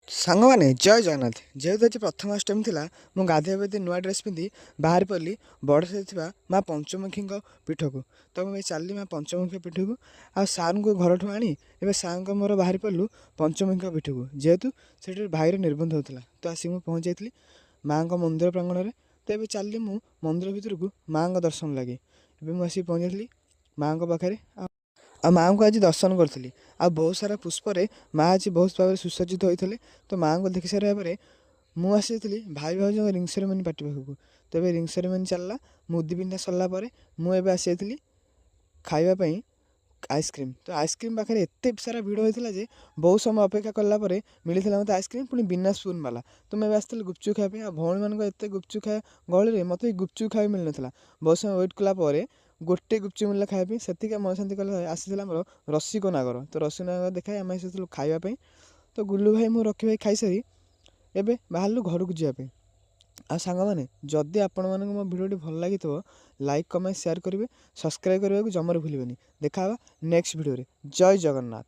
ସାଙ୍ଗମାନେ ଜୟ ଜଗନ୍ନାଥ। ଯେହେତୁ ଆଜି ପ୍ରଥମାଷ୍ଟମୀ ଥିଲା, ମୁଁ ଗାଧୋଇବା ପାଇଁ ନୂଆ ଡ୍ରେସ୍ ପିନ୍ଧି ବାହାରି ପଡ଼ିଲି ବଡ଼ସାହିରେ ଥିବା ମା' ପଞ୍ଚମୁଖୀଙ୍କ ପୀଠକୁ। ତ ମୁଁ ଏବେ ଚାଲିଲି ମା' ପଞ୍ଚମୁଖୀ ପୀଠକୁ। ଆଉ ସାର୍ଙ୍କୁ ଘରଠୁ ଆଣି ଏବେ ସାର୍ଙ୍କ ମୋର ବାହାରି ପଡ଼ିଲୁ ପଞ୍ଚମୁଖୀଙ୍କ ପୀଠକୁ। ଯେହେତୁ ସେଠି ଭାଇର ନିର୍ବନ୍ଧ ହେଉଥିଲା, ତ ଆସିକି ମୁଁ ପହଞ୍ଚି ଯାଇଥିଲି ମା'ଙ୍କ ମନ୍ଦିର ପ୍ରାଙ୍ଗଣରେ। ତ ଏବେ ଚାଲିଲି ମୁଁ ମନ୍ଦିର ଭିତରକୁ ମା'ଙ୍କ ଦର୍ଶନ ଲାଗି। ଏବେ ମୁଁ ଆସିକି ପହଞ୍ଚି ଯାଇଥିଲି ମା'ଙ୍କ ପାଖରେ। ଆଉ ମା'ଙ୍କୁ ଆଜି ଦର୍ଶନ କରିଥିଲି। ଆଉ ବହୁତ ସାରା ପୁଷ୍ପରେ ମା' ଆଜି ବହୁତ ଭାବରେ ସୁସଜ୍ଜିତ ହୋଇଥିଲେ। ତ ମା'ଙ୍କୁ ଦେଖି ସାରିବା ପରେ ମୁଁ ଆସିଥିଲି ଭାଇ ଭାଉଜଙ୍କ ରିଙ୍ଗ ସେରିମନି ପାର୍ଟି ପାଖକୁ। ତ ଏବେ ରିଙ୍ଗ ସେରିମନି ଚାଲିଲା, ମୁଦି ପିନ୍ଧା ସରିଲା ପରେ ମୁଁ ଏବେ ଆସିଯାଇଥିଲି ଖାଇବା ପାଇଁ ଆଇସ୍କ୍ରିମ୍। ତ ଆଇସ୍କ୍ରିମ୍ ପାଖରେ ଏତେ ସାରା ଭିଡ଼ ହୋଇଥିଲା ଯେ ବହୁତ ସମୟ ଅପେକ୍ଷା କଲା ପରେ ମିଳିଥିଲା ମୋତେ ଆଇସ୍କ୍ରିମ୍, ପୁଣି ବିନା ସ୍ପୁନ୍ ବାଲା। ତ ମୁଁ ଏବେ ଆସିଥିଲି ଗୁପଚୁପ୍ ଖାଇବା ପାଇଁ। ଆଉ ଭଉଣୀମାନଙ୍କ ଏତେ ଗୁପଚୁପ୍ ଖାଇବା ଗହଳିରେ ମୋତେ ଗୁପଚୁପ୍ ଖାଇବା ମିଳିନଥିଲା। ବହୁତ ସମୟ ୱେଟ୍ କଲା ପରେ ଗୋଟେ ଗୁପଚୁପ୍ ମିଳିଲା ଖାଇବା ପାଇଁ। ସେତିକି ମନ ଶାନ୍ତି କଲେ ଆସିଥିଲା ଆମର ରସିକ ନାଗର। ତ ରସିକ ନାଗର ଦେଖାଇ ଆମେ ଆସିଥିଲୁ ଖାଇବା ପାଇଁ। ତ ଗୁଲୁ ଭାଇ ମୁଁ ରଖି ଭାଇ ଖାଇସାରି ଏବେ ବାହାରିଲୁ ଘରକୁ ଯିବା ପାଇଁ। ଆଉ ସାଙ୍ଗମାନେ, ଯଦି ଆପଣମାନଙ୍କୁ ମୋ ଭିଡ଼ିଓଟି ଭଲ ଲାଗିଥିବ, ଲାଇକ୍ କମେଣ୍ଟ ସେୟାର କରିବେ, ସବସ୍କ୍ରାଇବ୍ କରିବାକୁ ଜମାରୁ ଭୁଲିବେନି। ଦେଖା ହେବା ନେକ୍ସଟ ଭିଡ଼ିଓରେ। ଜୟ ଜଗନ୍ନାଥ।